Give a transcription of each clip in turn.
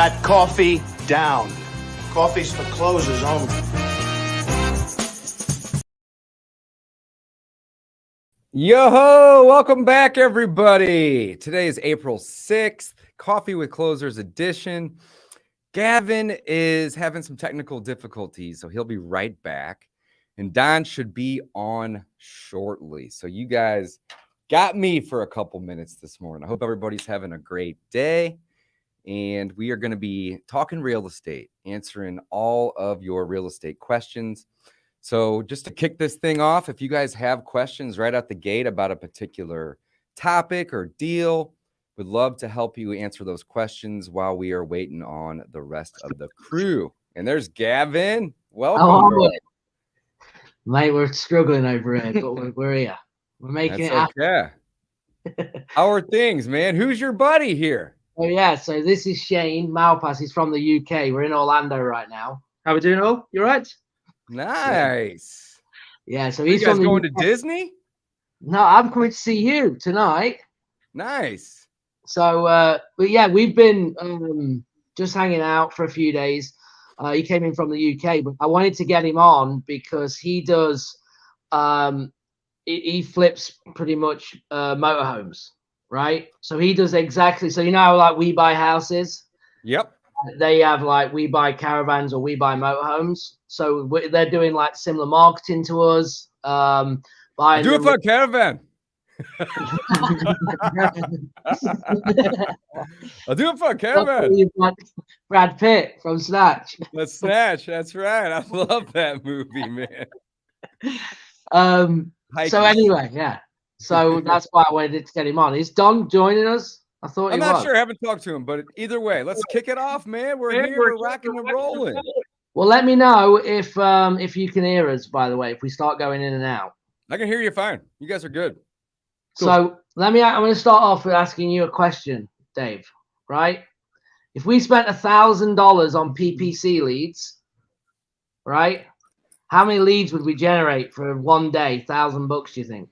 that coffee down. Coffee's for closers only. Yo-ho! Welcome back, everybody. Today is April 6th, Coffee with Closers edition. Gavin is having some technical difficulties, so he'll be right back. And Don should be on shortly. So you guys got me for a couple minutes this morning. I hope everybody's having a great day. And we are going to be talking real estate, answering all of your real estate questions. So just to kick this thing off, if you guys have questions right out the gate about a particular topic or deal, would love to help you answer those questions while we are waiting on the rest of the crew. And there's Gavin. Welcome. Mate, we're struggling over here, but we're here. We're making it happen. Okay. How are things, man? Who's your buddy here? Oh, yeah. So this is Shane Malpass. He's from the UK. We're in Orlando right now. How we doing, all? You all right? Nice. Yeah. So he's from going to Disney? No, I'm coming to see you tonight. Nice. So, but yeah, we've been just hanging out for a few days. He came in from the UK, but I wanted to get him on because he does, he flips pretty much motorhomes, right? So he does exactly. So you know how like we buy houses? Yep. They have like we buy caravans or we buy motorhomes. So they're doing like similar marketing to us. Do it for a caravan. I'll do it for a caravan. Brad Pitt from Snatch. That's Snatch. That's right. I love that movie, man. So anyway, yeah. So that's why I wanted to get him on. Is Don joining us? I thought I'm not sure. I haven't talked to him, but either way, let's kick it off, man. We're here. We're rocking and rolling. Well, let me know if you can hear us. By the way, if we start going in and out, I can hear you fine. You guys are good. Cool. So I'm going to start off with asking you a question, Dave. Right? If we spent $1,000 on PPC leads, right? How many leads would we generate for one day? $1,000, do you think?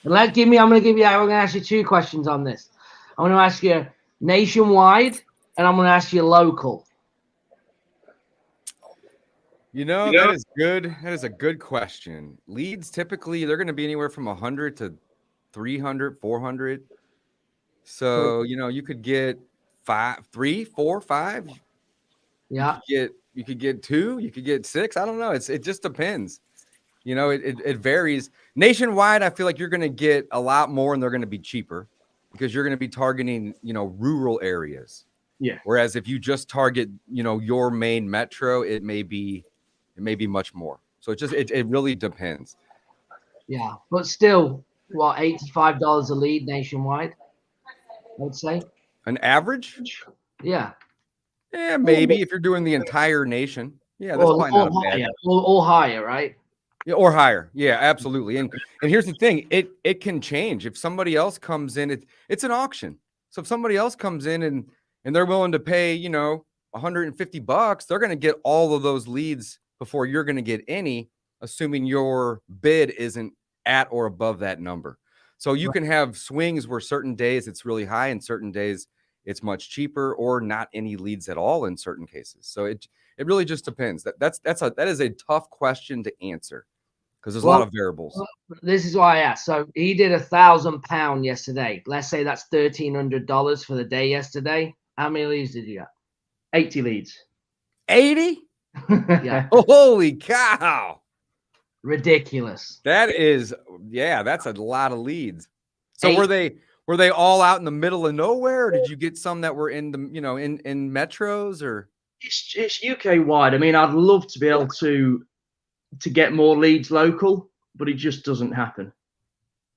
And I'm going to ask you two questions on this. I'm going to ask you nationwide, and I'm going to ask you local. That is good. That is a good question. Leads, typically, they're going to be anywhere from 100 to 300, 400. So, you could get 5, 3, 4, 5. Yeah. You could get 2. You could get 6. I don't know. It just depends. It varies. Nationwide, I feel like you're going to get a lot more and they're going to be cheaper because you're going to be targeting, rural areas. Yeah. Whereas if you just target, your main metro, it may be much more. So it really depends. Yeah. But still, what, $85 a lead nationwide, I would say. An average? Yeah. Yeah, maybe if you're doing the entire nation. Yeah, that's probably not bad. Or higher, right? Yeah, or higher. Yeah, absolutely. And here's the thing, it can change. If somebody else comes in, it's an auction. So if somebody else comes in and they're willing to pay, $150, they're going to get all of those leads before you're going to get any, assuming your bid isn't at or above that number. So you can have swings where certain days it's really high and certain days it's much cheaper or not any leads at all in certain cases. So it really just depends. That is a tough question to answer because there's a lot of variables. This is why I asked. So he did £1,000 yesterday. Let's say that's $1,300 for the day yesterday. How many leads did you get? 80 leads. 80? Yeah. Holy cow. Ridiculous. That's a lot of leads. So were they all out in the middle of nowhere, or did you get some that were in the in metros? Or it's UK wide. I mean, I'd love to be able to get more leads local, but it just doesn't happen.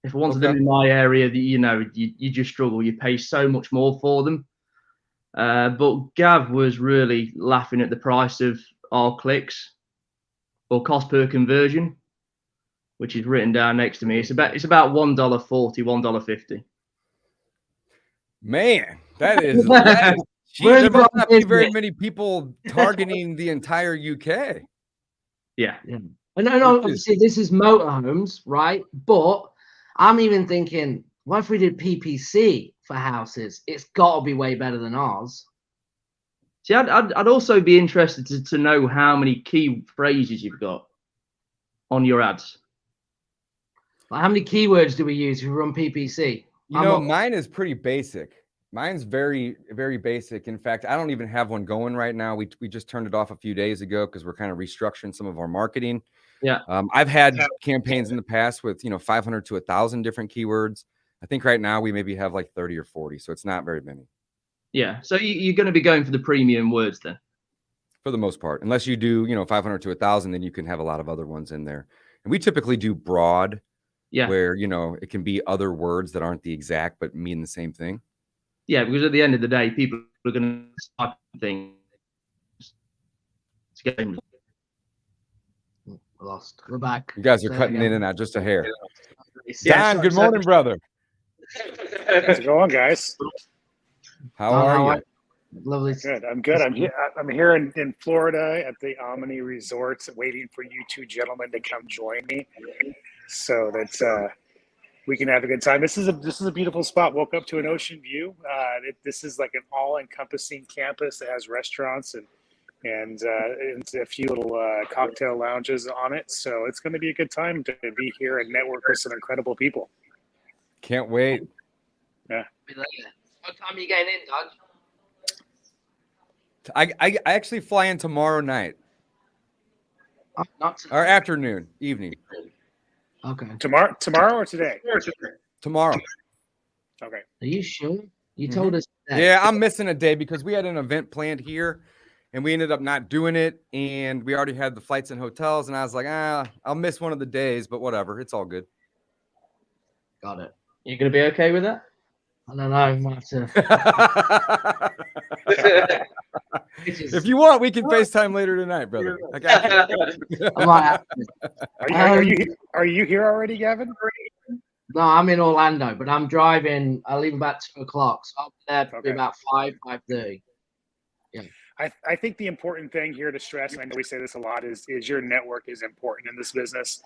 If I wanted them in my area, you just struggle. You pay so much more for them. But Gav was really laughing at the price of our clicks or cost per conversion, which is written down next to me. It's about $1.40, $1.50. Man, that is there must not be very many people targeting the entire UK. Yeah. And obviously this is motorhomes, right? But I'm even thinking, what if we did PPC for houses? It's got to be way better than ours. See, I'd also be interested to know how many key phrases you've got on your ads. Like, how many keywords do we use if we run PPC? Mine is pretty basic. Mine's very, very basic. In fact, I don't even have one going right now. We just turned it off a few days ago because we're kind of restructuring some of our marketing. Yeah. I've had campaigns in the past with 500 to 1,000 different keywords. I think right now we maybe have like 30 or 40, so it's not very many. Yeah. So you're going to be going for the premium words then, for the most part, unless you do 500 to 1,000, then you can have a lot of other ones in there. And we typically do broad, where it can be other words that aren't the exact but mean the same thing. Yeah, because at the end of the day, people are going to type things. Lost. We're back. You guys are cutting in and out just a hair. Yeah, Don, good morning, brother. How's it going, guys? How are you? Lovely. Good. I'm good. I'm here in Florida at the Omni Resorts, waiting for you two gentlemen to come join me, so that we can have a good time. This is a beautiful spot. Woke up to an ocean view. This is like an all-encompassing campus that has restaurants and a few little cocktail lounges on it. So it's going to be a good time to be here and network with some incredible people. Can't wait. Yeah. What time are you getting in, Dodge? I actually fly in tomorrow night. Oh, not today. Or afternoon, evening. Okay. Tomorrow or today? Tomorrow. Okay. Are you sure? You told us today. Yeah, I'm missing a day because we had an event planned here and we ended up not doing it. And we already had the flights and hotels. And I was like, I'll miss one of the days, but whatever. It's all good. Got it. You going to be okay with that? I don't know. I might have to. If you want, we can FaceTime later tonight, brother. I got you. I might have to. Are you here already, Gavin? No, I'm in Orlando, but I'm driving. I leave about 2 o'clock, so I'll be there probably about 5:30. Yeah. I think the important thing here to stress, and I know we say this a lot, is your network is important in this business.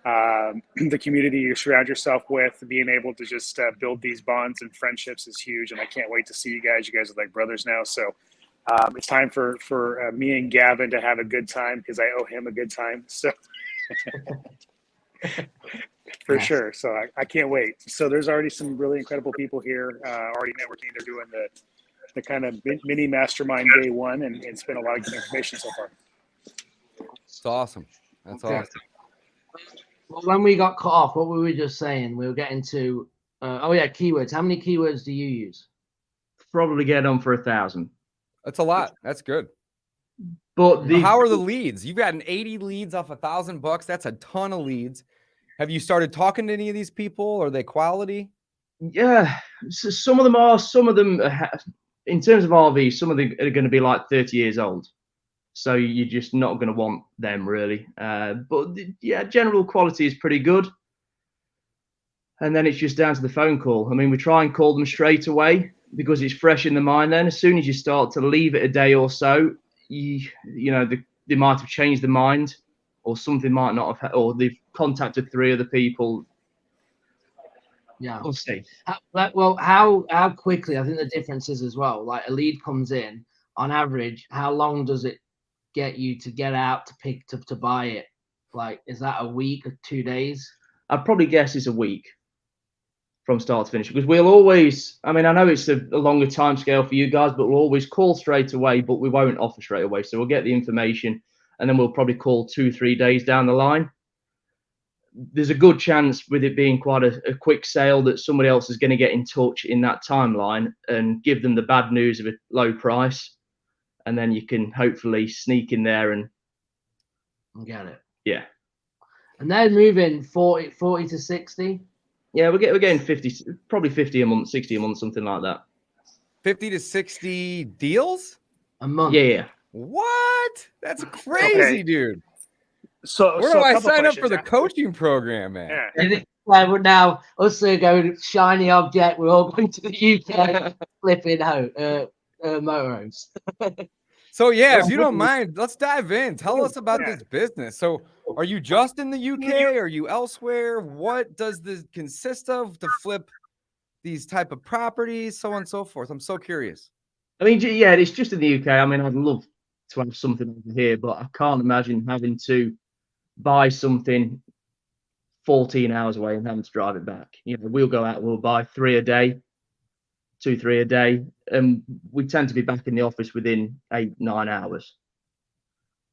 The community you surround yourself with, being able to just build these bonds and friendships is huge, and I can't wait to see you guys. You guys are like brothers now, so it's time for me and Gavin to have a good time because I owe him a good time. So for sure. So I can't wait. So there's already some really incredible people here already networking. They're doing the kind of mini mastermind day one and spent a lot of good information so far. It's awesome. That's awesome. Well, when we got cut off, what were we just saying? We were getting to, keywords. How many keywords do you use? Probably get on for 1,000. That's a lot. That's good. But how are the leads? You've got an 80 leads off $1,000. That's a ton of leads. Have you started talking to any of these people? Are they quality? Yeah, so some of them are. Some of them, in terms of RVs, some of them are going to be like 30 years old. So you're just not going to want them really. But yeah, general quality is pretty good. And then it's just down to the phone call. I mean, we try and call them straight away because it's fresh in the mind. Then as soon as you start to leave it a day or so, they might have changed their mind, or something might not have, or they've contacted 3 other people. Yeah, we'll see. How quickly? I think the difference is as well. Like a lead comes in, on average, how long does it get you to get out to buy it? Like, is that a week or 2 days? I'd probably guess it's a week from start to finish, because we'll always, I mean, I know it's a longer time scale for you guys, but we'll always call straight away, but we won't offer straight away. So we'll get the information and then we'll probably call 2-3 days down the line. There's a good chance with it being quite a quick sale that somebody else is going to get in touch in that timeline and give them the bad news of a low price. And then you can hopefully sneak in there and get it. Yeah. And they're moving 40 to 60. Yeah, we're getting 50, probably 50 a month, 60 a month, something like that. 50 to 60 deals a month. Yeah. What? That's crazy, dude. So where do I sign up for the coaching program, man? Yeah, we're now also going shiny object. We're all going to the UK flipping motorhomes. So yeah, if you don't mind, let's dive in. Tell us about this business. So are you just in the UK? Are you elsewhere? What does this consist of to flip these type of properties, so on and so forth? I'm so curious. I mean, yeah, it's just in the UK. I mean, I'd love to have something over here, but I can't imagine having to buy something 14 hours away and having to drive it back. You know, we'll go out, we'll buy 3 a day, 2, 3 a day, and we tend to be back in the office within 8, 9 hours.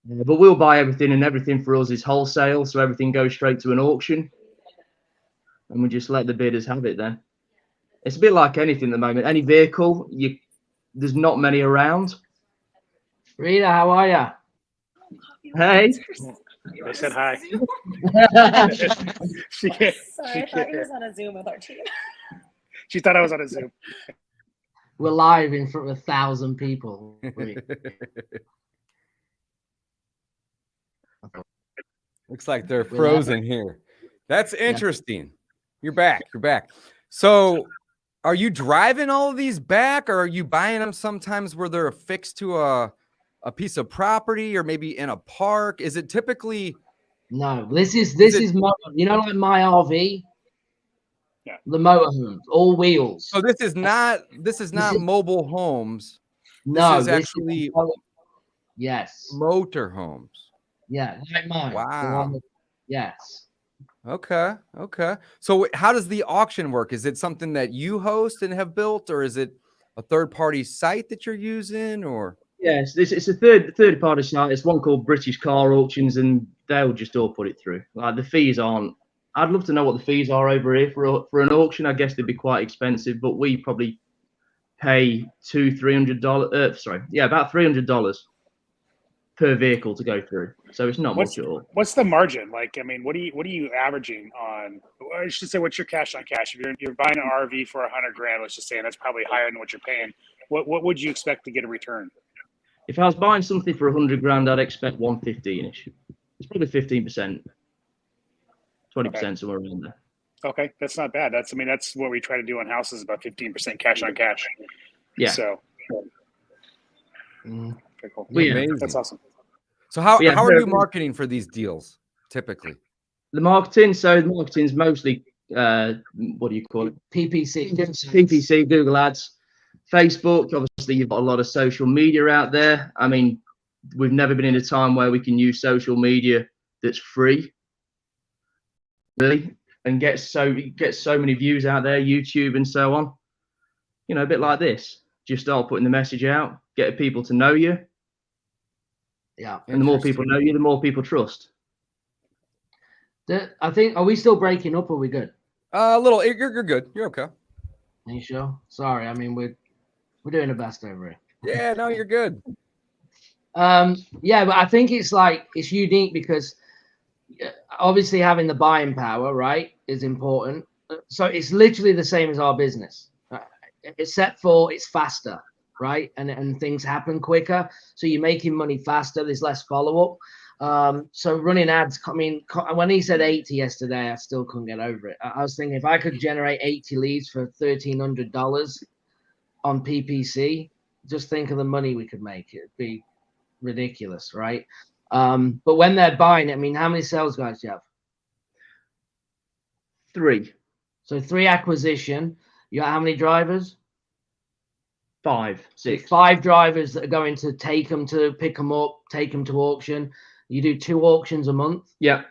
But we'll buy everything, and everything for us is wholesale, so everything goes straight to an auction, and we just let the bidders have it then. It's a bit like anything at the moment. Any vehicle, there's not many around. Rita, how are you? Hey. They said hi. she can't, Sorry, I thought he was on a Zoom with our team. she thought I was on a Zoom. We're live in front of 1,000 people. Looks like they're frozen here. That's interesting. You're back. You're back. So are you driving all of these back, or are you buying them sometimes where they're affixed to a piece of property or maybe in a park? Is it typically? No, this is you know, like my RV. Yeah. The motorhomes, all wheels. So this is not mobile homes. No, this is actually yes, motorhomes. Yeah, like mine. Wow. Yes. Okay. So how does the auction work? Is it something that you host and have built, or is it a third-party site that you're using, or? Yes, it's a third-party site. It's one called British Car Auctions, and they'll just all put it through. Like, the fees aren't. I'd love to know what the fees are over here for an auction. I guess they'd be quite expensive, but we probably pay $300. About $300 per vehicle to go through. So it's not much at all. What's the margin? Like, I mean, what are you averaging on? I should say, what's your cash on cash? If you're buying an RV for $100,000, let's just say, and that's probably higher than what you're paying. What would you expect to get a return? If I was buying something for $100,000, I'd expect 115-ish. It's probably 15%, 20%, somewhere around there. Okay, that's not bad. That's what we try to do on houses, about 15% cash on cash. Yeah. So. Mm. Okay, cool. Yeah, that's awesome. So how are you marketing for these deals typically? The marketing's mostly what do you call it? PPC, Google Ads, Facebook. Obviously, you've got a lot of social media out there. I mean, we've never been in a time where we can use social media that's free, really, and get so many views out there, YouTube and so on. You know, a bit like this. Just start putting the message out, get people to know you. Yeah. And the more people know you, the more people trust. I think, are we still breaking up, or are we good? A little. You're good. You're okay. Are you sure? Sorry. I mean, we're doing the best over here. Yeah, no, you're good. Yeah, but I think it's unique because obviously having the buying power, right, is important. So it's literally the same as our business, except for it's faster. Right, and things happen quicker, so you're making money faster. There's less follow up. So running ads. I mean, when he said 80 yesterday, I still couldn't get over it. I was thinking if I could generate 80 leads for $1,300 on PPC, just think of the money we could make. It'd be ridiculous, right? But when they're buying it, I mean, how many sales guys do you have? 3. So 3 acquisition. You got how many drivers? 5, 6. 5 drivers that are going to take them to pick them up, take them to auction. You do 2 auctions a month. Yeah.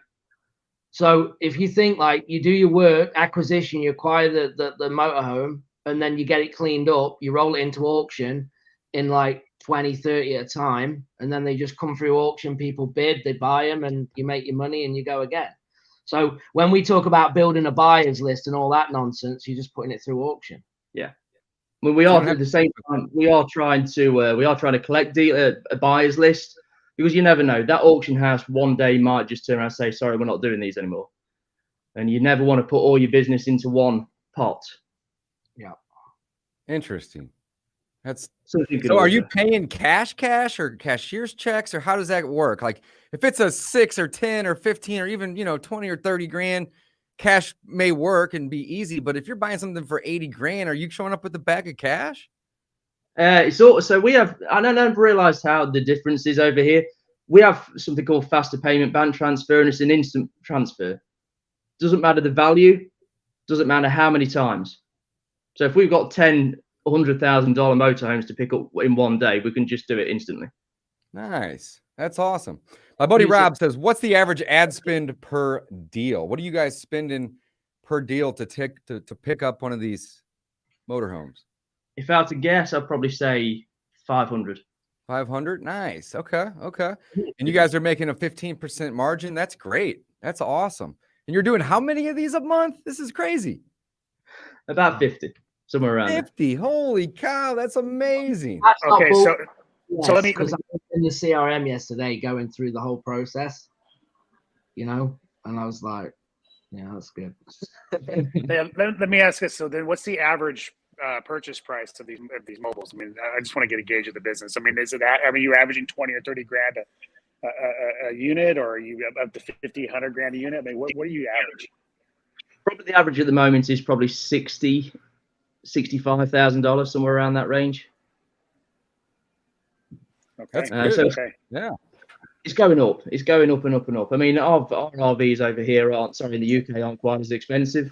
So if you think like you do your work, acquisition, you acquire the motorhome, and then you get it cleaned up, you roll it into auction in like 20, 30 at a time, and then they just come through auction, people bid, they buy them, and you make your money and you go again. So when we talk about building a buyer's list and all that nonsense, you're just putting it through auction. Yeah. Well, we are at the same time. We are trying to collect a buyer's list, because you never know. That auction house one day might just turn around and say, "Sorry, we're not doing these anymore." And you never want to put all your business into one pot. Yeah. Interesting. That's so. Are you paying cash or cashier's checks, or how does that work? Like if it's a 6 or 10 or 15 or even 20 or 30 grand. Cash may work and be easy, but if you're buying something for 80 grand, are you showing up with a bag of cash? So we have. I don't realize how the difference is over here. We have something called faster payment bank transfer, and it's an instant transfer. Doesn't matter the value, doesn't matter how many times. So if we've got 10 $100,000 motorhomes to pick up in one day, we can just do it instantly. Nice. That's awesome. My buddy Rob says, what's the average ad spend per deal? What are you guys spending per deal to pick up one of these motorhomes? If I had to guess, I'd probably say 500. 500? Nice. Okay. And you guys are making a 15% margin. That's great. That's awesome. And you're doing how many of these a month? This is crazy. About 50, somewhere around 50. Holy cow. That's amazing. That's not Okay, bull- so Yes, so let me- because I was in the CRM yesterday going through the whole process, and I was like, yeah, that's good. let me ask this. So then, what's the average purchase price of these mobiles? I mean, I just want to get a gauge of the business. I mean, is it? I mean, you're averaging 20 or 30 grand a unit, or are you up to 50, 100 grand a unit? I mean, what do you average? Probably the average at the moment is probably $65,000, somewhere around that range. Okay. That's good. So Okay. Yeah. it's going up. It's going up and up and up. I mean, our RVs over here in the UK aren't quite as expensive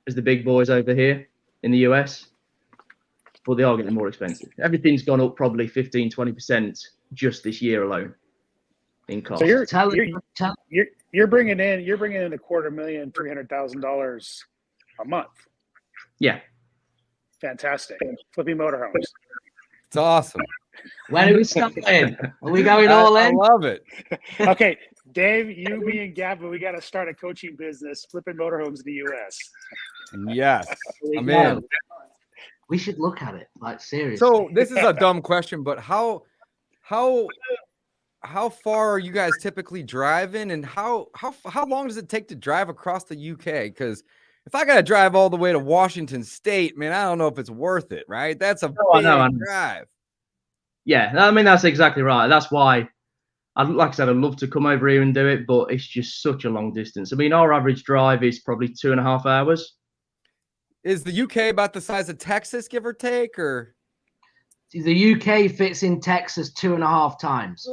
as the big boys over here in the US, but they are getting more expensive. Everything's gone up probably 15, 20% just this year alone in cost. So you're bringing in $250,000, $300,000 a month. Yeah. Fantastic. Flipping motorhomes. It's awesome. When are we starting? Are we going all I in? love it. Okay, Dave, me, and Gavin, we got to start a coaching business flipping motorhomes in the U.S. Yes. We I'm go. in. We should look at it, like seriously. So this is a dumb question, but how far are you guys typically driving, and how long does it take to drive across the UK? Because if I gotta drive all the way to Washington State, man, I don't know if it's worth it, right? That's a big drive. Yeah, I mean, that's exactly right. That's why, like I said, I'd love to come over here and do it, but it's just such a long distance. I mean, our average drive is probably 2.5 hours. Is the UK about the size of Texas, give or take, or? The UK fits in Texas 2.5 times.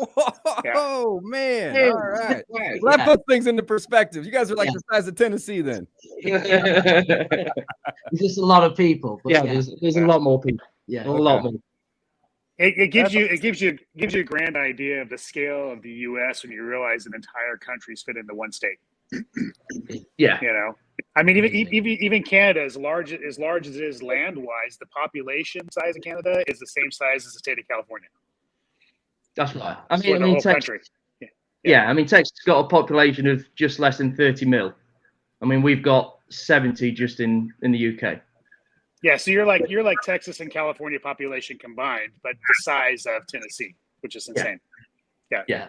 Oh man! Yeah. All right, Yeah. well, that puts things into perspective. You guys are like the size of Tennessee, then. It's just a lot of people. But there's a lot more people. Yeah, A lot more. It gives you a grand idea of the scale of the U.S. when you realize an entire country's fit into one state. Yeah. You know, I mean, even Canada, as large as it is land-wise, the population size of Canada is the same size as the state of California. That's right. I mean, the whole country. Yeah, I mean, Texas got a population of just less than 30 mil. I mean, we've got 70 just in the UK. Yeah, so you're like Texas and California population combined, but the size of Tennessee, which is insane. Yeah.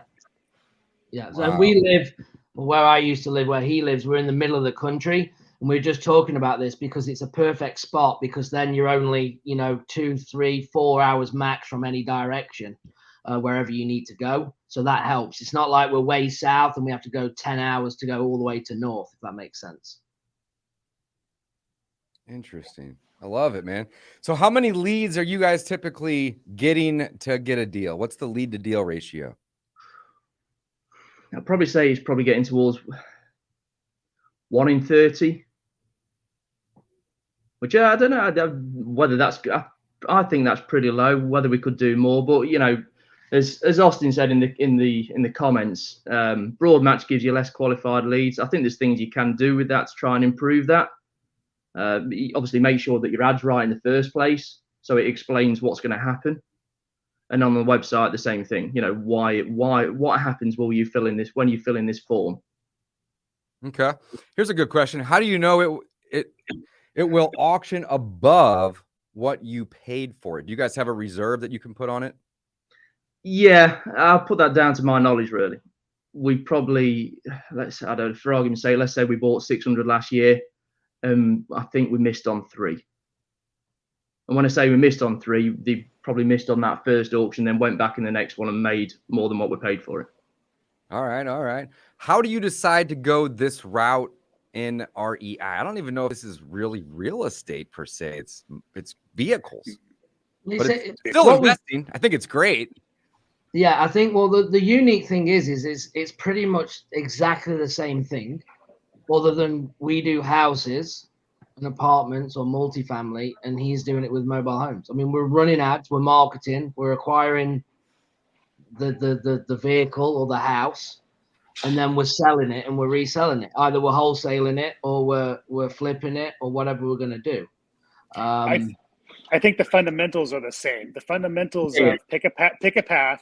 So Wow. we live where I used to live, where he lives. We're in the middle of the country, and we're just talking about this because it's a perfect spot. Because then you're only 2, 3, 4 hours max from any direction, wherever you need to go. So that helps. It's not like we're way south and we have to go 10 hours to go all the way to north. If that makes sense. Interesting. I love it, man. So how many leads are you guys typically getting to get a deal? What's the lead to deal ratio? I'd probably say it's probably getting towards 1 in 30, which I don't know whether that's. I think that's pretty low. Whether we could do more, but as Austin said in the comments, broad match gives you less qualified leads. I think there's things you can do with that to try and improve that. Obviously, make sure that your ad's right in the first place, so it explains what's going to happen. And on the website, the same thing. What happens when you fill in this form? Okay. Here's a good question. How do you know it will auction above what you paid for it? Do you guys have a reserve that you can put on it? Yeah, I'll put that down to my knowledge, really. We probably, for argument's sake, let's say we bought 600 last year. I think we missed on 3. And when I say we missed on 3, they probably missed on that first auction, then went back in the next one and made more than what we paid for it. All right. How do you decide to go this route in REI? I don't even know if this is really real estate per se. It's vehicles. But it's still investing. I think it's great. Yeah, I think, well, the unique thing is it's pretty much exactly the same thing, other than we do houses and apartments or multifamily, and he's doing it with mobile homes. I mean, we're running ads, we're marketing, we're acquiring the vehicle or the house, and then we're selling it and we're reselling it. Either we're wholesaling it or we're flipping it or whatever we're going to do. I think the fundamentals are the same. The fundamentals of pick a path,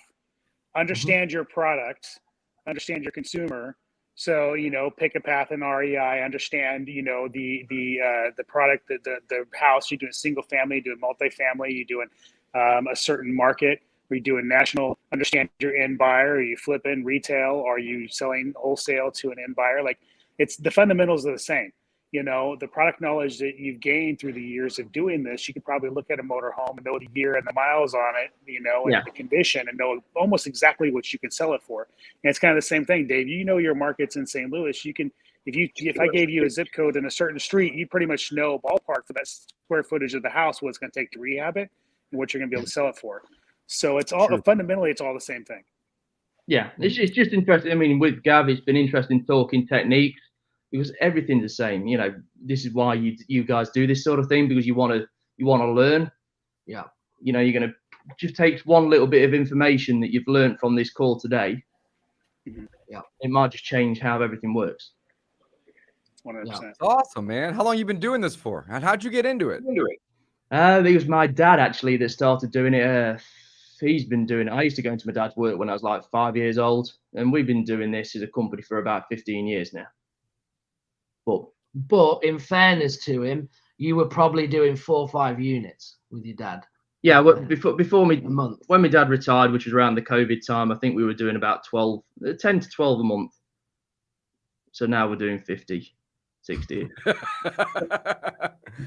understand your product, understand your consumer. So, pick a path in REI, understand, the product, the house, you're doing single family, you're doing multifamily, you're doing a certain market, are you doing national, understand your end buyer, are you flipping retail, are you selling wholesale to an end buyer? Like, it's the fundamentals are the same. The product knowledge that you've gained through the years of doing this, you could probably look at a motorhome and know the year and the miles on it, and the condition, and know almost exactly what you can sell it for. And it's kind of the same thing, Dave. Your market's in St. Louis. You can, if I gave you a zip code in a certain street, you pretty much know ballpark for that square footage of the house, what it's going to take to rehab it and what you're going to be able to sell it for. So it's all fundamentally, it's all the same thing. Yeah, it's just interesting. I mean, with Gav, it's been interesting talking techniques. Because everything's the same, this is why you guys do this sort of thing, because you want to learn. Yeah. You're going to just take one little bit of information that you've learned from this call today. Yeah. It might just change how everything works. 100%. That's awesome, man. How long you been doing this for? And how'd you get into it? It was my dad actually that started doing it. He's been doing it. I used to go into my dad's work when I was like 5 years old, and we've been doing this as a company for about 15 years now. But in fairness to him, you were probably doing 4 or 5 units with your dad. Yeah, well, before me, a month. When my dad retired, which was around the COVID time, I think we were doing about 10 to 12 a month. So now we're doing 50, 60.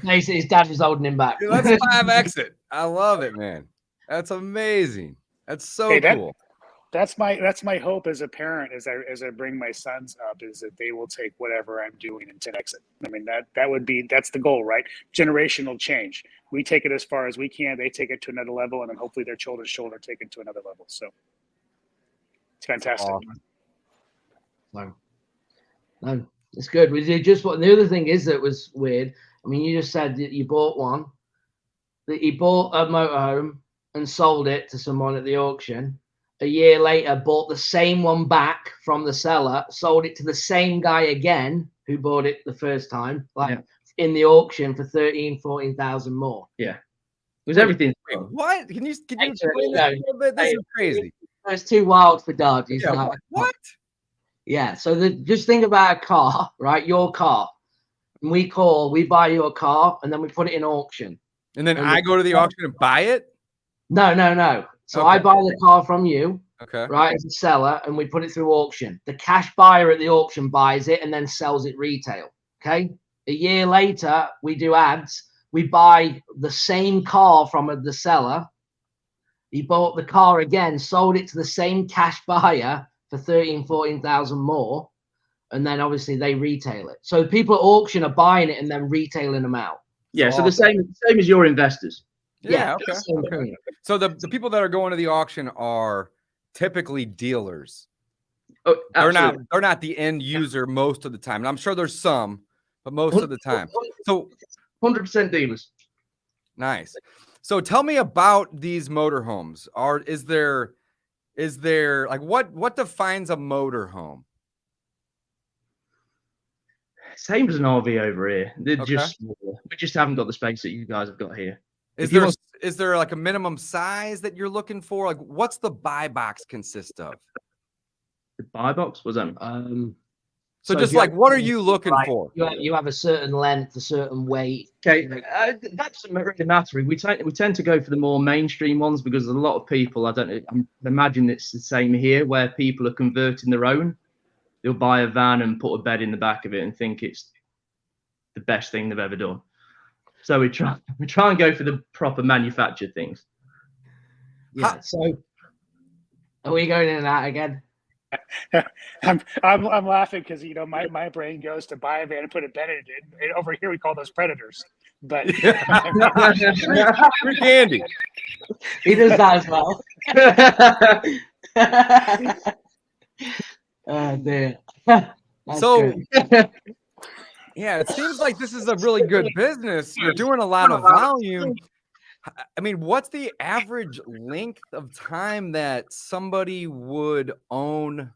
His dad was holding him back. Dude, that's 5X it. I love it, man. That's amazing. That's so cool. That's my hope as a parent, as I bring my sons up, is that they will take whatever I'm doing and 10X it. I mean, that's the goal, right? Generational change. We take it as far as we can. They take it to another level, and then hopefully their children's children take it to another level. So it's fantastic. No, it's good. We did just what the other thing is that was weird. I mean, you just said that you bought one, that you bought a motorhome and sold it to someone at the auction. A year later, bought the same one back from the seller, sold it to the same guy again who bought it the first time, in the auction for 14,000 more. Yeah, it was everything. What? Can you explain that a little bit? This is crazy. It's too wild for Dad. What? Yeah. So just think about a car, right? Your car. And we buy your car, and then we put it in auction. And then I go to the auction and buy it? No. So I buy the car from you, right, as a seller, and we put it through auction. The cash buyer at the auction buys it and then sells it retail. Okay. A year later, we do ads. We buy the same car from the seller. He bought the car again, sold it to the same cash buyer for 14,000 more. And then obviously they retail it. So people at auction are buying it and then retailing them out. Yeah. So the same as your investors. Yeah. Okay. So the people that are going to the auction are typically dealers. Oh, they're not the end user most of the time. And I'm sure there's some, but most of the time. So 100% dealers. Nice. So tell me about these motorhomes. Is there like what defines a motorhome? Same as an RV over here. They're just smaller. We just haven't got the space that you guys have got here. Is there like a minimum size that you're looking for? Like, what's the buy box consist of? The buy box was that? So just like, what are you looking for? You have a certain length, a certain weight. Okay, that doesn't really matter. We tend to go for the more mainstream ones because a lot of people, I imagine it's the same here, where people are converting their own. They'll buy a van and put a bed in the back of it and think it's the best thing they've ever done. So we try and go for the proper manufactured things. Yeah. So are we going in and out again? I'm laughing because my brain goes to buy a van and put a bed in it. And over here we call those predators. But Rick Andy. He does that as well. Oh dear. So Yeah, it seems like this is a really good business. You're doing a lot of volume. I mean, what's the average length of time that somebody would own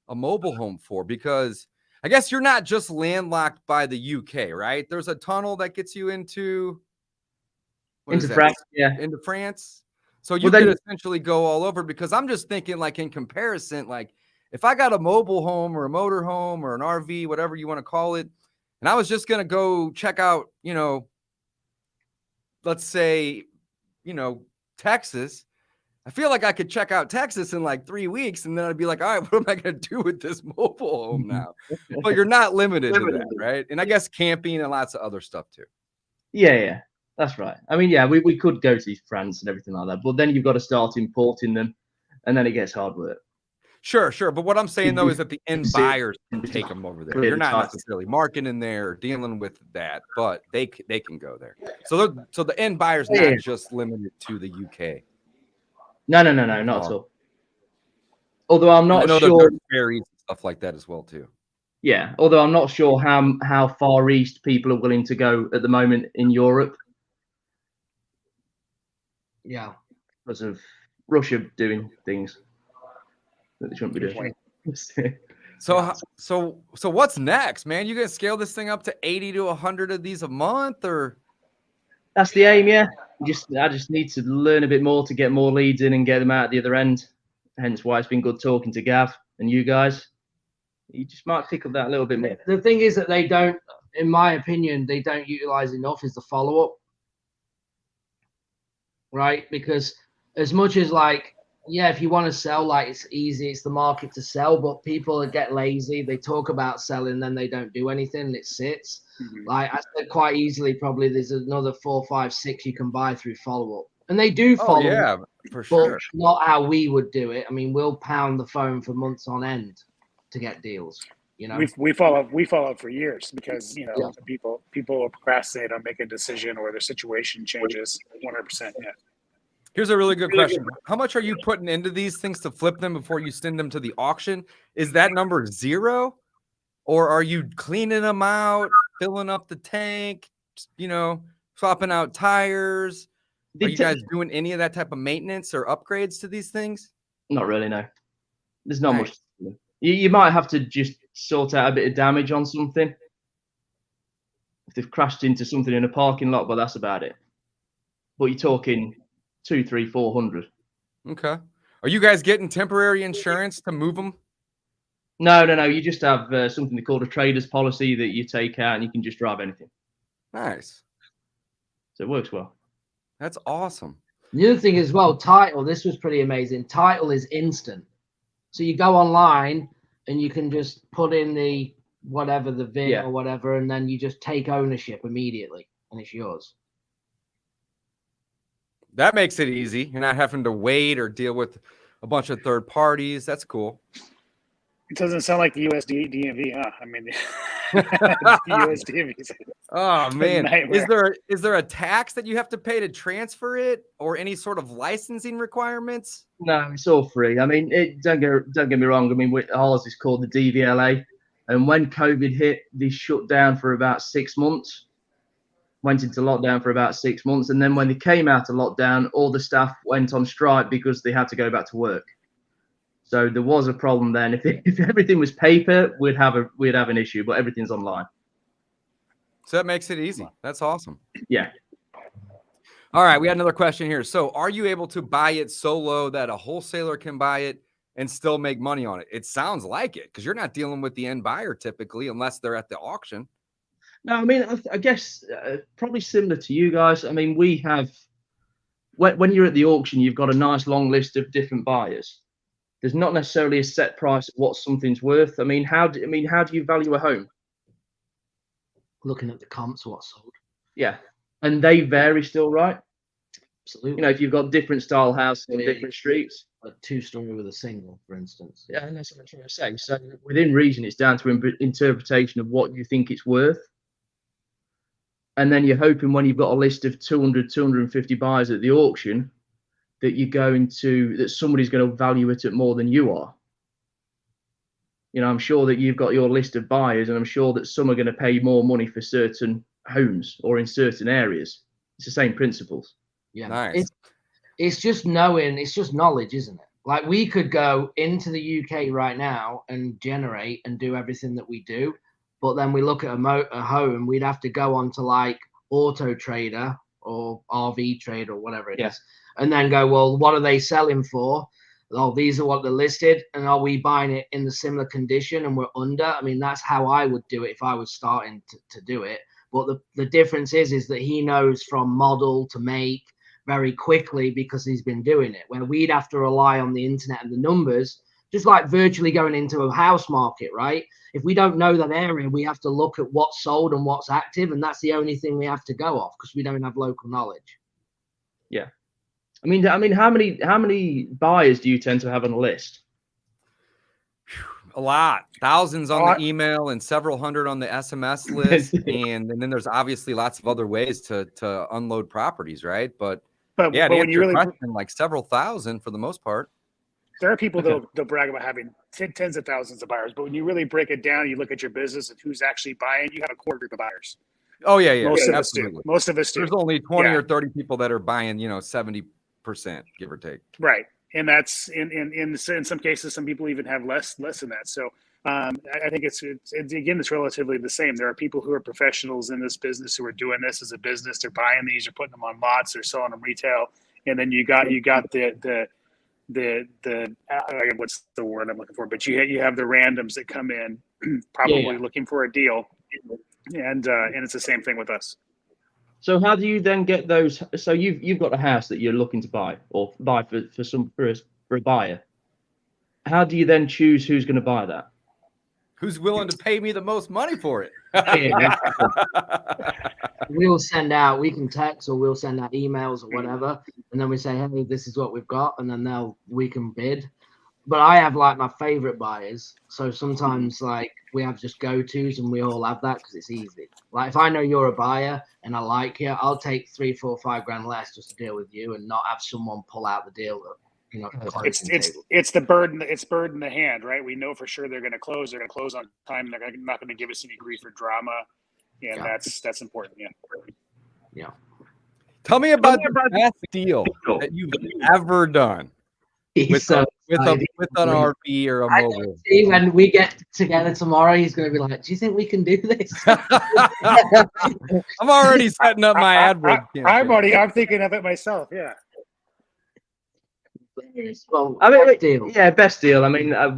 a mobile home for? Because I guess you're not just landlocked by the UK, right? There's a tunnel that gets you into France, yeah. Into France. So you could essentially go all over, because I'm just thinking, like, in comparison, like if I got a mobile home or a motor home or an RV, whatever you want to call it, and I was just going to go check out, let's say, Texas, I feel like I could check out Texas in like 3 weeks, and then I'd be like, all right, what am I going to do with this mobile home now? But you're not limited to that, right? And I guess camping and lots of other stuff too. Yeah, that's right. I mean, yeah, we could go to France and everything like that, but then you've got to start importing them, and then it gets hard work. Sure. But what I'm saying, though, is that the end buyers can take them over there. You're not necessarily marketing there, dealing with that, but they can go there. So the end buyer's not just limited to the UK. No, not at all. Although I'm not sure. There's ferries and stuff like that as well too. Yeah, although I'm not sure how far east people are willing to go at the moment in Europe. Yeah, because of Russia doing things that they shouldn't be doing. So what's next, man? You gonna scale this thing up to 80 to 100 of these a month, or? That's the aim, yeah. I just need to learn a bit more to get more leads in and get them out at the other end. Hence why it's been good talking to Gav and you guys. You just might pick up that a little bit more. The thing is that they don't, in my opinion, they don't utilize enough is the follow-up. Right? Because as much as like, yeah, if you want to sell, like it's easy, it's the market to sell, but people get lazy. They talk about selling, then they don't do anything and it sits. Mm-hmm. Like I said, quite easily, probably there's another 4, 5, 6 you can buy through follow-up. And they do follow. Oh, yeah, for sure. But not how we would do it. I mean, we'll pound the phone for months on end to get deals. We follow up for years because people will procrastinate on making a decision or their situation changes 100%. Yeah. Here's a really good question. How much are you putting into these things to flip them before you send them to the auction? Is that number 0? Or are you cleaning them out, filling up the tank, swapping out tires? Are you guys doing any of that type of maintenance or upgrades to these things? Not really, no. There's not much. You might have to just sort out a bit of damage on something. If they've crashed into something in a parking lot, but that's about it. But you're talking 200, 300, 400. Okay. Are you guys getting temporary insurance to move them? No. You just have something called a trader's policy that you take out and you can just drive anything. Nice. So it works well. That's awesome. The other thing as well, title. This was pretty amazing. Title is instant. So you go online and you can just put in the VIN or whatever, and then you just take ownership immediately and it's yours. That makes it easy. You're not having to wait or deal with a bunch of third parties. That's cool. It doesn't sound like the DMV, huh? I mean, the DMV. Oh man, is there a tax that you have to pay to transfer it, or any sort of licensing requirements? No, it's all free. I mean, don't get me wrong. I mean, ours is called the DVLA, and when COVID hit, they shut down for about 6 months. Went into lockdown for about 6 months, and then when they came out of lockdown, all the staff went on strike because they had to go back to work. So there was a problem then. If everything was paper, we'd have an issue, but everything's online. So that makes it easy. That's awesome. Yeah. All right, we had another question here. So are you able to buy it so low that a wholesaler can buy it and still make money on it? It sounds like it, because you're not dealing with the end buyer typically unless they're at the auction. No, I mean, I guess probably similar to you guys. I mean, we have, when you're at the auction, you've got a nice long list of different buyers. There's not necessarily a set price of what something's worth. I mean, how do you value a home? Looking at the comps, what's sold. Yeah, and they vary still, right? Absolutely. If you've got different style houses in different streets. A 2-story with a single, for instance. Yeah, and that's what I'm trying to say. So within reason, it's down to interpretation of what you think it's worth. And then you're hoping when you've got a list of 200, 250 buyers at the auction, that somebody's going to value it at more than you are. You know, I'm sure that you've got your list of buyers, and I'm sure that some are going to pay more money for certain homes or in certain areas. It's the same principles. Yeah, Nice. It's just knowing, it's just knowledge, isn't it? Like we could go into the UK right now and generate and do everything that we do, but then we look at a home, we'd have to go on to like Auto Trader or RV Trader or whatever it is, and then go, well, what are they selling for? Oh, these are what they're listed, and are we buying it in the similar condition and we're under? I mean, that's how I would do it if I was starting to do it. But the difference is that he knows from model to make very quickly because he's been doing it, where we'd have to rely on the internet and the numbers, just like virtually going into a house market, right? If we don't know that area, we have to look at what's sold and what's active, and that's the only thing we have to go off because we don't have local knowledge. Yeah. I mean, how many buyers do you tend to have on a list? A lot, thousands on the email and several hundred on the SMS list, and then there's obviously lots of other ways to unload properties, right? But yeah, to answer your question, like several thousand for the most part. There are people they'll brag about having tens of thousands of buyers, but when you really break it down, you look at your business and who's actually buying. You have a core group of buyers. Oh yeah, Most of absolutely. us do. Most of us do. There's only 20 or 30 people that are buying, 70%, give or take. Right. And that's in some cases, some people even have less than that. So I think it's relatively the same. There are people who are professionals in this business who are doing this as a business. They're buying these, they're putting them on lots, they're selling them retail, and then you got the what's the word I'm looking for? But you have the randoms that come in, probably looking for a deal, and it's the same thing with us. So how do you then get those? So you've got a house that you're looking to buy or buy for a buyer. How do you then choose who's going to buy that? Who's willing to pay me the most money for it? We can text or we'll send out emails or whatever, and then we say, hey, this is what we've got, and then we can bid. But I have like my favorite buyers, so sometimes like we have just go-tos and we all have that because it's easy. Like if I know you're a buyer and I like you, I'll take 3, 4, 5 grand less just to deal with you and not have someone pull out the deal. It's the bird. It's bird in the hand, right? We know for sure they're going to close. They're going to close on time. They're not going to give us any grief or drama, and that's important. Yeah. Tell me about the best deal that you've ever done with an RV or a mobile. See, when we get together tomorrow, he's going to be like, "Do you think we can do this?" I'm already setting up my AdWords. I'm thinking of it myself. Yeah. Well, best deal. I mean, I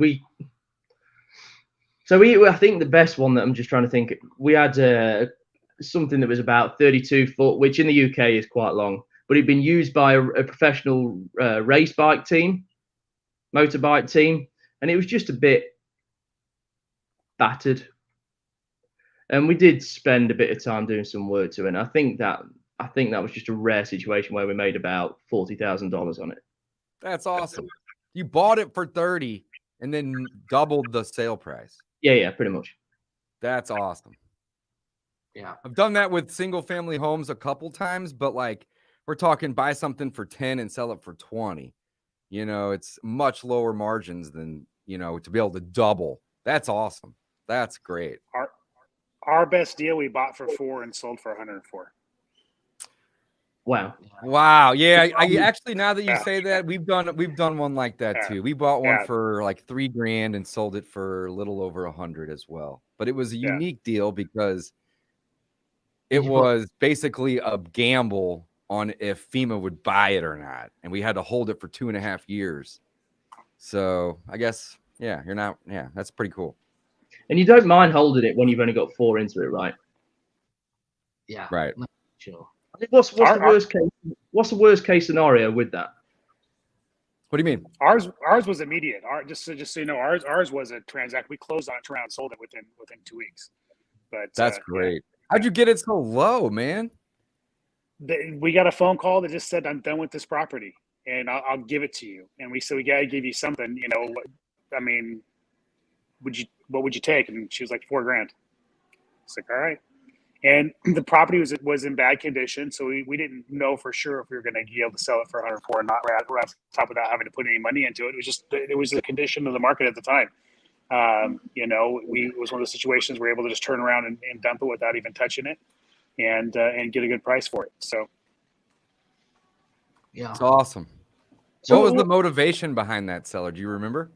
think the best one that I'm just trying to think. We had something that was about 32 foot, which in the UK is quite long, but it'd been used by a professional race bike team, motorbike team, and it was just a bit battered. And we did spend a bit of time doing some work to it. And I think that was just a rare situation where we made about $40,000 on it. That's awesome. You bought it for 30 and then doubled the sale price. Yeah, pretty much. That's awesome. Yeah. I've done that with single family homes a couple times, but like we're talking buy something for 10 and sell it for 20. It's much lower margins than, to be able to double. That's awesome. That's great. Our best deal we bought for 4 and sold for 104. Wow. Yeah. I actually, now that you say that, we've done one like that too. We bought one for like $3 grand and sold it for a little over 100 as well. But it was a unique deal because it was basically a gamble on if FEMA would buy it or not. And we had to hold it for 2.5 years. So I guess, that's pretty cool. And you don't mind holding it when you've only got 4 into it, right? Yeah. Right. Sure. What's the worst case? What's the worst case scenario with that? What do you mean? Ours was immediate. Just so you know, ours was a transaction. We closed on it around, sold it within 2 weeks. But that's great. How'd you get it so low, man? We got a phone call that just said, "I'm done with this property, and I'll give it to you." And we said, "We got to give you something." I mean, what would you take? And she was like, $4 grand. It's like, all right. And the property was in bad condition, so we didn't know for sure if we were going to be able to sell it for 104 or not. Right on top without having to put any money into it. It was the condition of the market at the time. It was one of those situations where we're able to just turn around and dump it without even touching it, and get a good price for it. So, Yeah, It's awesome. So what was the motivation behind that seller? Do you remember?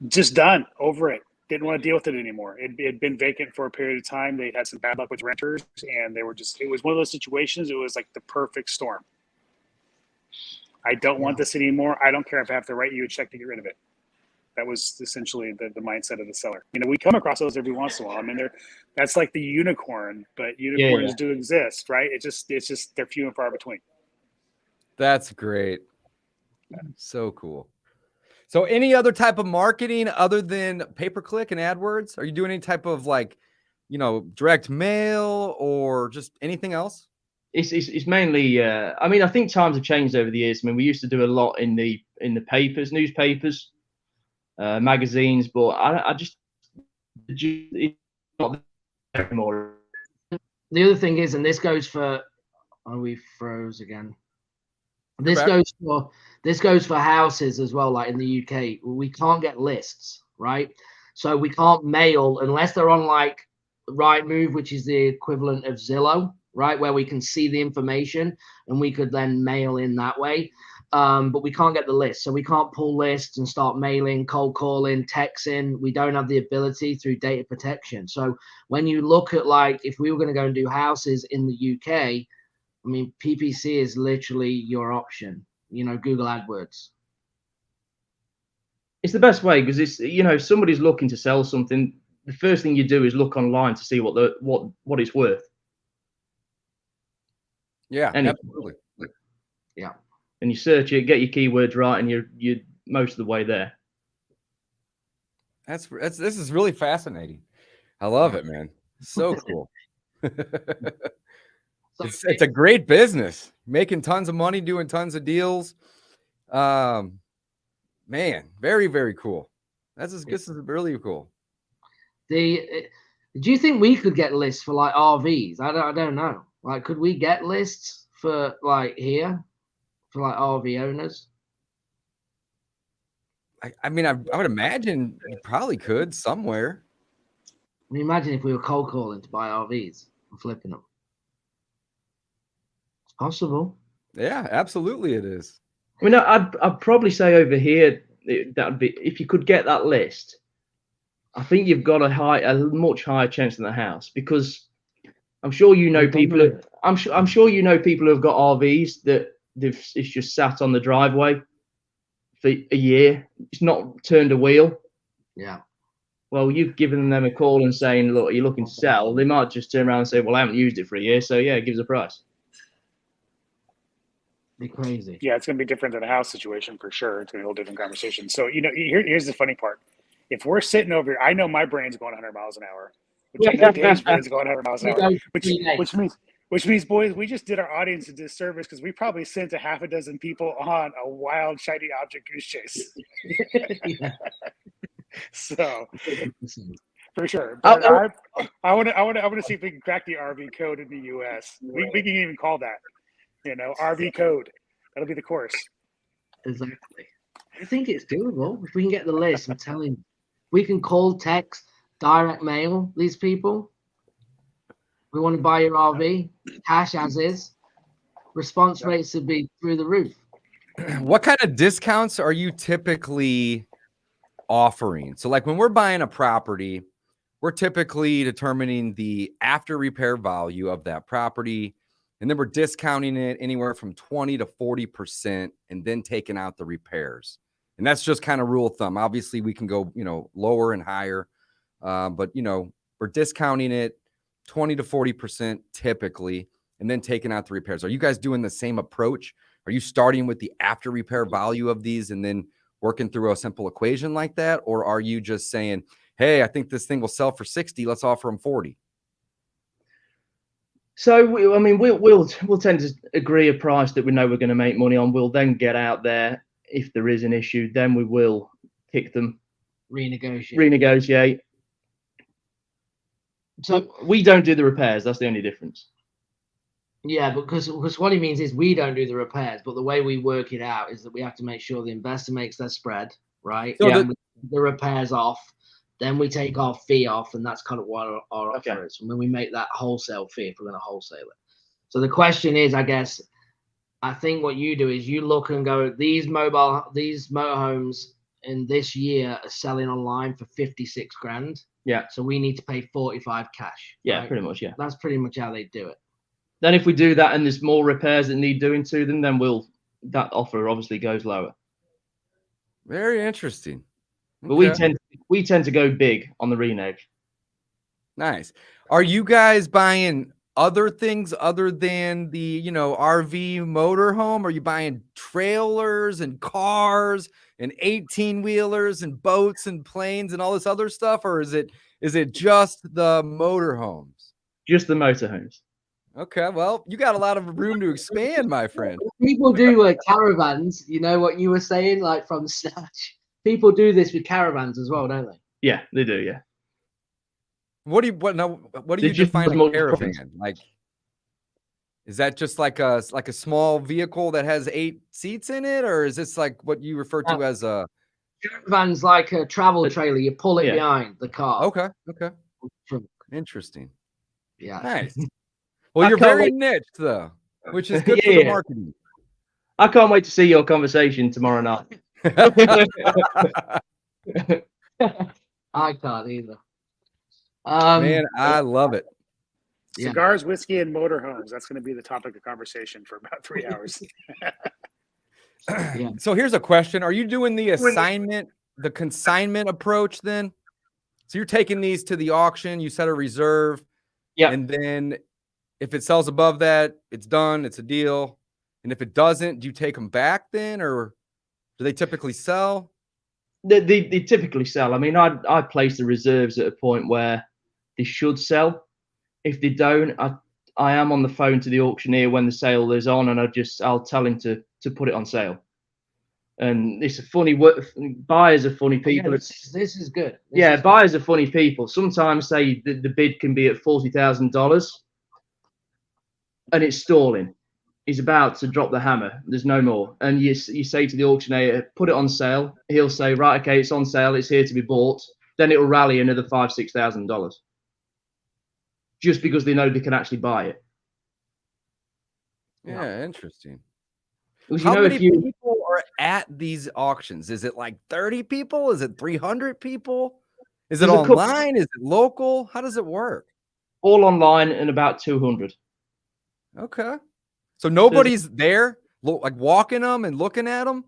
just done over it. Didn't want to deal with it anymore. It had been vacant for a period of time. They had some bad luck with renters, and it was one of those situations. It was like the perfect storm. I don't want this anymore. I don't care if I have to write you a check to get rid of it. That was essentially the mindset of the seller. We come across those every once in a while. I mean, that's like the unicorn, but unicorns do exist, right? It's just they're few and far between. That's great. So cool. So any other type of marketing other than pay-per-click and AdWords? Are you doing any type of direct mail or just anything else? It's mainly, I think times have changed over the years. I mean, we used to do a lot in the papers, newspapers, magazines, but it's not there anymore. The other thing is, and this goes for, we froze again. This goes for houses as well. Like in the UK, we can't get lists, right? So we can't mail unless they're on like Rightmove, which is the equivalent of Zillow, right? Where we can see the information and we could then mail in that way. But we can't get the list. So we can't pull lists and start mailing, cold calling, texting. We don't have the ability through data protection. So when you look at like, if we were going to go and do houses in the UK, I mean, PPC is literally your option, Google AdWords. It's the best way because it's, if somebody's looking to sell something, the first thing you do is look online to see what it's worth. Yeah, absolutely. Yeah. And you search it, get your keywords right, and you're most of the way there. This is really fascinating. I love it, man. So cool. It's a great business, making tons of money, doing tons of deals. Man, very, very cool. This is really cool. Do you think we could get lists for like RVs? I don't know. Like, could we get lists for like here for like RV owners? I mean, I would imagine you probably could somewhere. I mean, imagine if we were cold calling to buy RVs and flipping them. It's possible. Yeah, absolutely it is. I mean, I'd probably say over here that'd be, if you could get that list, I think you've got a much higher chance than the house, because I'm sure people. I'm sure people who've got RVs that it's just sat on the driveway for a year. It's not turned a wheel. Yeah. Well, you've given them a call and saying, look, are you looking to sell? They might just turn around and say, well, I haven't used it for a year, so yeah, give us a price. Be crazy. Yeah, it's going to be different than a house situation for sure. It's going to be a whole different conversation. So, here's the funny part. If we're sitting over here, I know my brain's going 100 miles an hour. Which I know Dave's brain's going 100 miles an hour. Which means, boys, we just did our audience a disservice because we probably sent a half a dozen people on a wild, shiny object goose chase. So, for sure. But I want to see if we can crack the RV code in the U.S. We can even call that. RV code. That'll be the course. Exactly. I think it's doable. If we can get the list, I'm telling you. We can call, text, direct mail these people. We want to buy your RV, cash as is. Response rates would be through the roof. What kind of discounts are you typically offering? So like when we're buying a property, we're typically determining the after repair value of that property. And then we're discounting it anywhere from 20 to 40% and then taking out the repairs. And that's just kind of rule of thumb. Obviously, we can go, lower and higher. But, we're discounting it 20 to 40% typically and then taking out the repairs. Are you guys doing the same approach? Are you starting with the after repair value of these and then working through a simple equation like that? Or are you just saying, hey, I think this thing will sell for 60. Let's offer them 40. So, we'll tend to agree a price that we know we're going to make money on. We'll then get out there. If there is an issue, then we will kick them. Renegotiate. So we don't do the repairs. That's the only difference. Yeah, because what he means is we don't do the repairs, but the way we work it out is that we have to make sure the investor makes their spread, right? So yeah, the repairs off, then we take our fee off, and that's kind of what our Okay. offer is. And then we make that wholesale fee if we're going to wholesale it. So the question is, I guess, I think what you do is you look and go, these motorhomes in this year are selling online for 56 grand. Yeah. So we need to pay 45 cash. Yeah, right? pretty much. Yeah. That's pretty much how they do it. Then if we do that and there's more repairs that need doing to them, then that offer obviously goes lower. Very interesting. But Okay. we tend to go big on the renege. Nice. Are you guys buying other things other than the, RV motorhome? Are you buying trailers and cars and 18-wheelers and boats and planes and all this other stuff? Or is it just the motorhomes? Just the motorhomes. Okay, well, you got a lot of room to expand, my friend. People do caravans, you know what you were saying, like from Snatch. People do this with caravans as well, don't they? Yeah, they do. Yeah. What do you just define a more caravan? profits. Like, is that just like a small vehicle that has 8 seats in it, or is this like what you refer to as a Caravan's like a travel trailer. You pull it behind the car. Okay. Interesting. Yeah. Nice. Well, I you're can't very wait- niche though, which is good for the marketing. I can't wait to see your conversation tomorrow night. I can't either. Man, I love it. Yeah. Cigars, whiskey, and motorhomes. That's going to be the topic of conversation for about 3 hours. Yeah. So here's a question. Are you doing the consignment approach then? So you're taking these to the auction, you set a reserve, and then if it sells above that, it's done, it's a deal. And if it doesn't, do you take them back then, or do they typically sell? They typically sell. I mean, I place the reserves at a point where they should sell. If they don't, I am on the phone to the auctioneer when the sale is on, and I'll tell him to put it on sale. And it's a funny work. Buyers are funny people. Yeah, this is good. Buyers are funny people. Sometimes say the bid can be at $40,000, and it's stalling. He's about to drop the hammer. There's no more. And you say to the auctioneer, put it on sale. He'll say, right, okay, it's on sale. It's here to be bought. Then it'll rally another $5,000-$6,000, just because they know they can actually buy it. Yeah, interesting. Because How many people are at these auctions? Is it like 30 people? Is it 300 people? Is it online? Is it local? How does it work? All online and about 200. Okay. So nobody's there, like walking them and looking at them?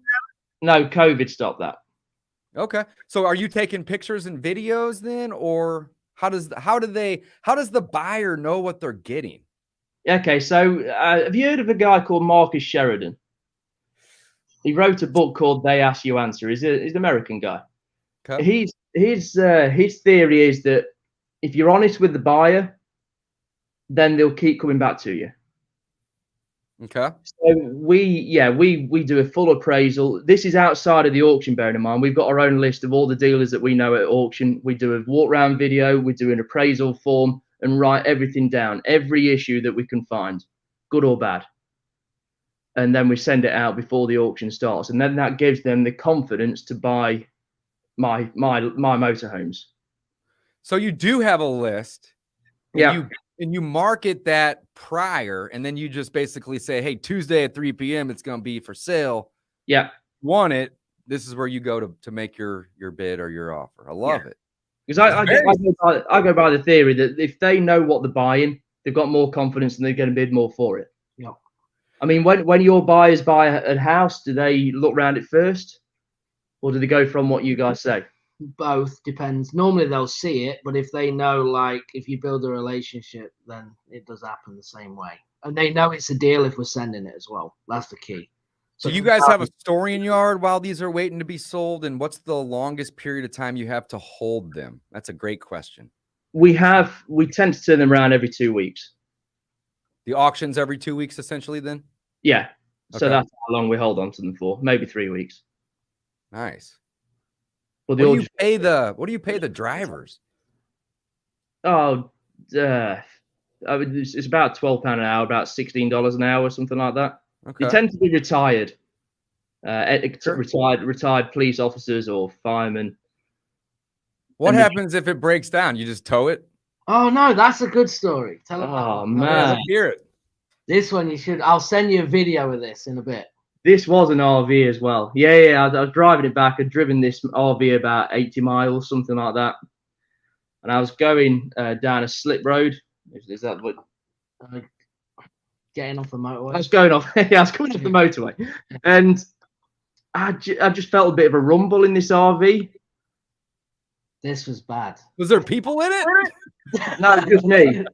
No, COVID stopped that. Okay. So are you taking pictures and videos then, or how does the buyer know what they're getting? Okay, so have you heard of a guy called Marcus Sheridan? He wrote a book called They Ask You Answer. He's an American guy. Okay. His theory is that if you're honest with the buyer, then they'll keep coming back to you. Okay. So we do a full appraisal. This is outside of the auction, bearing in mind. We've got our own list of all the dealers that we know at auction. We do a walk round video, we do an appraisal form, and write everything down, every issue that we can find, good or bad. And then we send it out before the auction starts. And then that gives them the confidence to buy my motorhomes. So you do have a list. Yeah. And you market that prior, and then you just basically say, hey, Tuesday at 3 p.m. it's going to be for sale. Yeah. Want it? This is where you go to make your bid or your offer. I love it. Because I go by the theory that if they know what they're buying, they've got more confidence and they're going to bid more for it. Yeah. I mean, when your buyers buy a house, do they look around it first, or do they go from what you guys say? Both depends. Normally they'll see it, but if they know, like, if you build a relationship, then it does happen the same way. And they know it's a deal if we're sending it as well. That's the key. So you guys have a storing yard while these are waiting to be sold, and what's the longest period of time you have to hold them? That's a great question. We tend to turn them around every 2 weeks. The auctions every 2 weeks, essentially, then? Yeah. So Okay. that's how long we hold on to them for. Maybe 3 weeks. Nice. Well, What do you pay the drivers? Oh, it's about £12 an hour, about $16 an hour, something like that. Okay. They tend to be retired, Sure. retired police officers or firemen. What happens if it breaks down? You just tow it? Oh no, that's a good story. Tell them. Oh, that. man. Let's hear it. This one you should. I'll send you a video of this in a bit. This was an RV as well. Yeah. I was driving it back. I'd driven this RV about 80 miles, something like that. And I was going down a slip road. Is that what? Getting off the motorway. I was going off. Yeah, I was coming off the motorway, and I just felt a bit of a rumble in this RV. This was bad. Was there people in it? No, just me.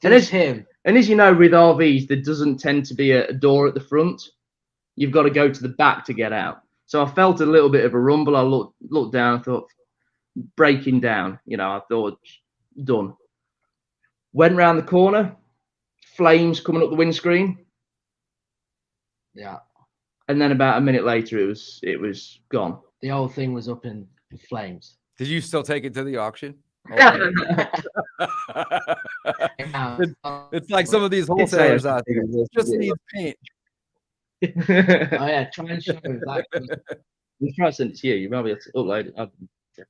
And it's him. And as you know, with RVs, there doesn't tend to be a door at the front. You've got to go to the back to get out. So I felt a little bit of a rumble. I looked down. I thought, breaking down. I thought, done. Went round the corner. Flames coming up the windscreen. Yeah. And then about a minute later, it was gone. The whole thing was up in flames. Did you still take it to the auction? It's like some of these wholesalers out there. It just needs paint. Oh yeah, try and show that. We'll try to send it to you. You might be able to upload it.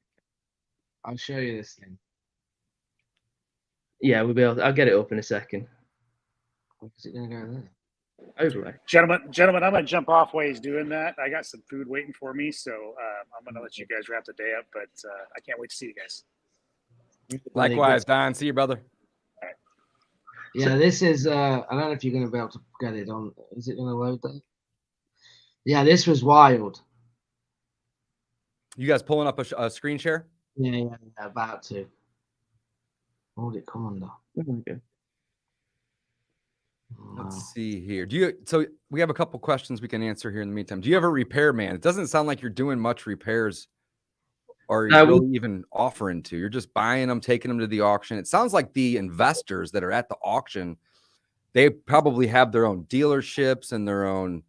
I'll show you this thing. Yeah, we'll be able to, I'll get it up in a second. Is it gonna go there? Overlay. Gentlemen, I'm gonna jump off while he's doing that. I got some food waiting for me, so I'm gonna let you guys wrap the day up. But I can't wait to see you guys. Likewise, Don. See you, brother. Yeah, this is. I don't know if you're gonna be able to get it on. Is it gonna load that? Yeah, this was wild. You guys pulling up a screen share? Yeah, about to. What did it come under? Okay. Let's see here. So we have a couple questions we can answer here in the meantime. Do you have a repairman? It doesn't sound like you're doing much repairs or you're really even offering to. You're just buying them, taking them to the auction. It sounds like the investors that are at the auction, they probably have their own dealerships and their own,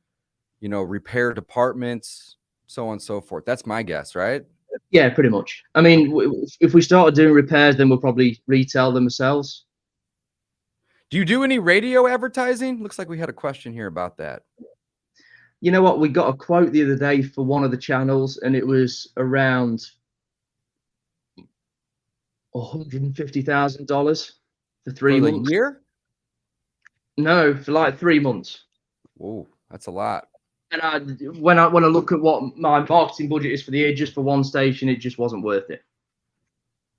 repair departments, so on and so forth. That's my guess, right? Yeah, pretty much. I mean, if we started doing repairs, then we'll probably retail them ourselves. Do you do any radio advertising? Looks like we had a question here about that. You know what? We got a quote the other day for one of the channels, and it was around $150,000 for 3 months. A year? No, for like 3 months. Whoa, that's a lot. And when I look at what my marketing budget is for the year, just for one station, it just wasn't worth it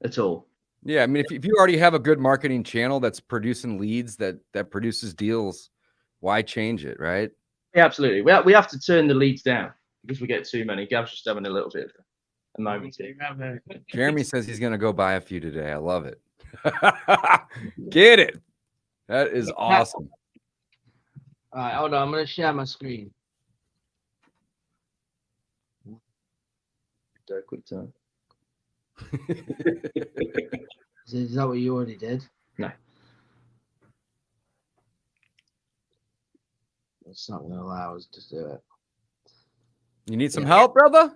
at all. Yeah, I mean, if you already have a good marketing channel that's producing leads, that produces deals, why change it, right? Yeah, absolutely. We have to turn the leads down because we get too many. Gav's just having a little bit of a moment here. Jeremy says he's going to go buy a few today. I love it. Get it. That is awesome. All right, hold on. I'm going to share my screen. Do a quick turn. Is that what you already did? No. It's not going to allow us to do it. You need some help, brother?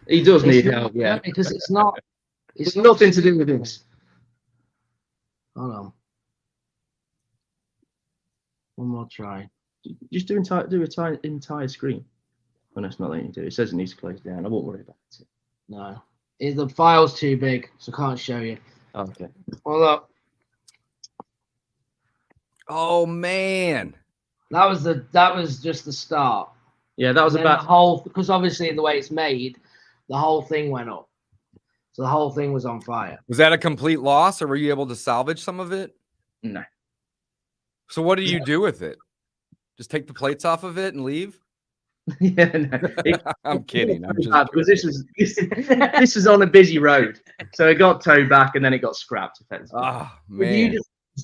He does need help, yeah. Because it's not. It's nothing to do with this. Hold on. One more try. Just do entire screen. Oh, no, it's not letting you do it. It says it needs to close down. I won't worry about it. No. The file's too big, so I can't show you. Oh, okay. Hold up. Oh, man. That was just the start. Yeah, that was about the whole, because obviously the way it's made, the whole thing went up. So the whole thing was on fire. Was that a complete loss, or were you able to salvage some of it? No. So what do you do with it? Just take the plates off of it and leave? Yeah, no. I'm kidding. I'm just because this was on a busy road, so it got towed back and then it got scrapped. Effectively. Oh, man.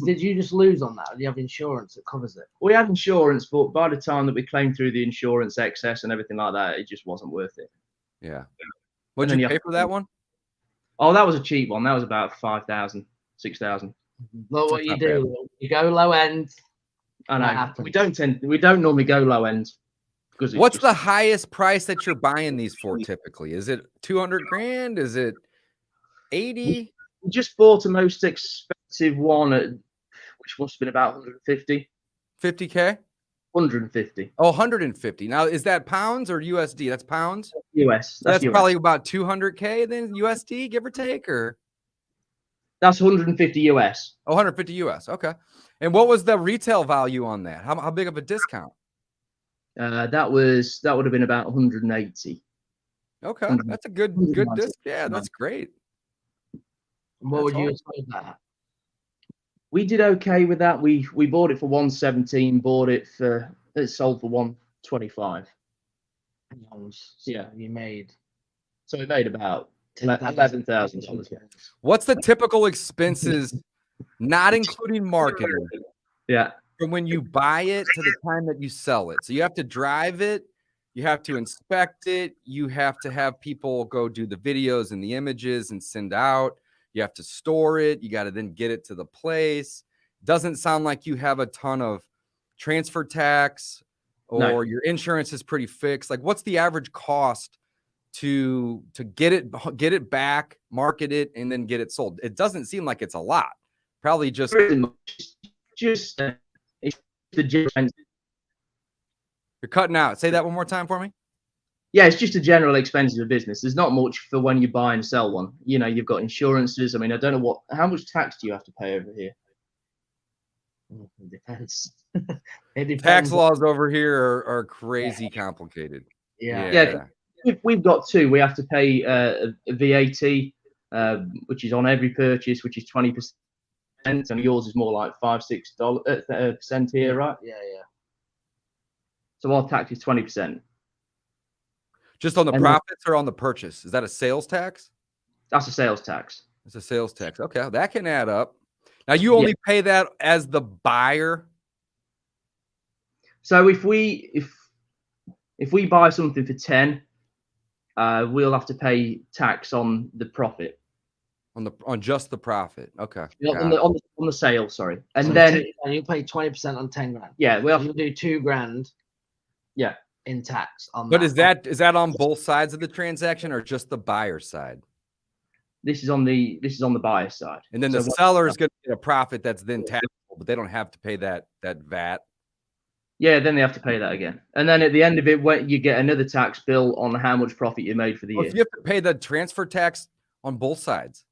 Did you just lose on that? Or do you have insurance that covers it? We had insurance, but by the time that we claimed through the insurance excess and everything like that, it just wasn't worth it. Yeah. What did you pay for that one? Oh, that was a cheap one. That was about 5,000, 6,000. But what you do, you go low end. I know. We don't normally go low end. What's the highest price that you're buying these for typically? Is it 200 grand? Is it 80? We just bought the most expensive one, which must have been about 150. 50K? 150 Oh, 150. Now, is that pounds or USD? That's pounds. US. That's US. probably about 200K then USD, give or take, or That's 150 US. oh, 150 US. Okay. And what was the retail value on that? How big of a discount? That would have been about 180. Okay, that's a good disc. Yeah, that's great. What would you expect that? We did okay with that. We bought it for 117. It sold for 125. Yeah, you made. So we made about $11,000. What's the typical expenses, not including marketing, Yeah. from when you buy it to the time that you sell it? So you have to drive it, you have to inspect it, you have to have people go do the videos and the images and send out. You have to store it. You got to then get it to the place. Doesn't sound like you have a ton of transfer tax, or your insurance is pretty fixed. Like, what's the average cost to get it back, market it, and then get it sold? It doesn't seem like it's a lot. Probably just It's the general. You're cutting out. Say that one more time for me. Yeah, it's just a general expenses of business. There's not much for when you buy and sell one. You know, you've got insurances. I mean, I don't know how much tax do you have to pay over here? It depends. It depends. Tax laws over here are crazy complicated. Yeah. We've got two. We have to pay a VAT, which is on every purchase, which is 20%, and yours is more like $5-6% here, right? Yeah. So our tax is 20%. Just on the profits or on the purchase? Is that a sales tax? That's a sales tax. It's a sales tax. Okay, that can add up. Now you only pay that as the buyer. So if we buy something for 10, we'll have to pay tax on the profit. On just the profit. Okay. On the sale, sorry. And so then you pay 20% on 10 grand. Yeah, well, you'll do 2 grand. Yeah. In tax on but that. is that on both sides of the transaction or just the buyer side? This is on the buyer side. And then the seller is going to get a profit that's then taxable, but they don't have to pay that VAT. Yeah, then they have to pay that again. And then at the end of it, when you get another tax bill on how much profit you made for the year. So you have to pay the transfer tax on both sides.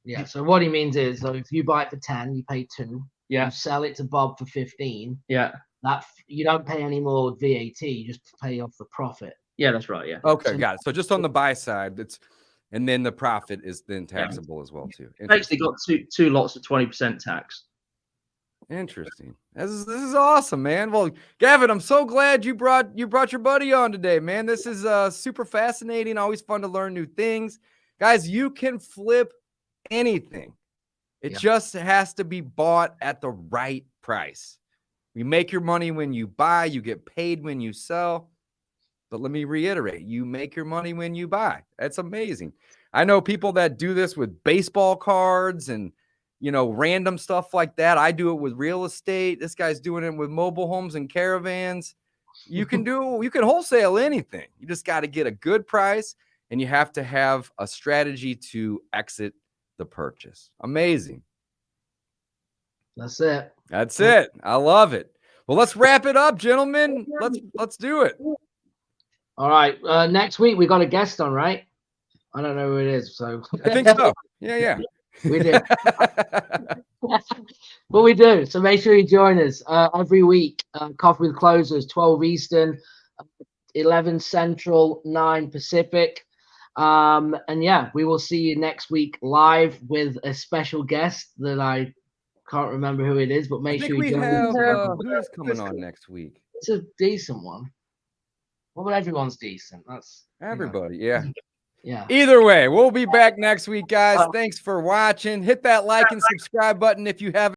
Yeah. So what he means is, so if you buy it for 10, you pay 2. Yeah. You sell it to Bob for 15. Yeah. That you don't pay any more VAT. You just pay off the profit. Yeah, that's right. Yeah. Okay, got it. So just on the buy side, and then the profit is then taxable as well too. Basically, got two lots of 20% tax. Interesting. This is awesome, man. Well, Gavin, I'm so glad you brought your buddy on today, man. This is super fascinating. Always fun to learn new things, guys. You can flip anything. It just has to be bought at the right price. You make your money when you buy, you get paid when you sell. But let me reiterate, you make your money when you buy. That's amazing. I know people that do this with baseball cards and, random stuff like that. I do it with real estate. This guy's doing it with mobile homes and caravans. You can wholesale anything. You just got to get a good price, and you have to have a strategy to exit the purchase. Amazing. That's it. That's it. I love it. Well, let's wrap it up, gentlemen. Let's do it. All right. Next week we got a guest on, right? I don't know who it is, so I think so. Yeah. We do. But we do. So make sure you join us every week. Coffee with Closers, 12 Eastern, 11 Central, 9 Pacific. And yeah, we will see you next week live with a special guest that I can't remember who it is, but make sure you join us. Who's coming on next week? It's a decent one. Well, everyone's decent. That's everybody. Yeah. Yeah. Either way, we'll be back next week, guys. Thanks for watching. Hit that like and subscribe button if you haven't.